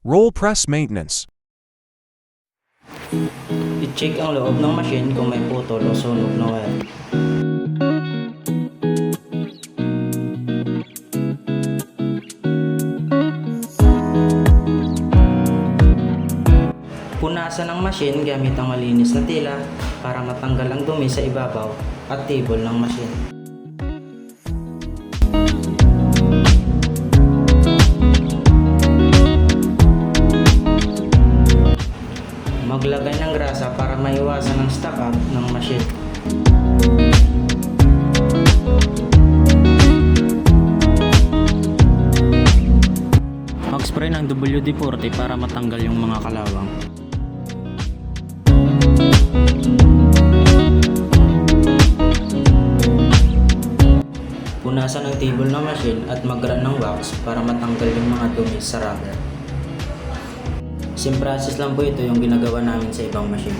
Roll press maintenance. I-check ang loob ng machine kung may putol o sunog na wire. Punasan ang machine gamit ang malinis na tila para matanggal ang dumi sa ibabaw at table ng machine. Maglagay ng grasa para maiwasan ang stock up ng machine. Mag-spray ng WD-40 para matanggal yung mga kalawang. Punasan ang table ng machine at mag-run ng wax para matanggal yung mga dumi sa rubber. Same process lang po ito yung ginagawa namin sa ibang machine.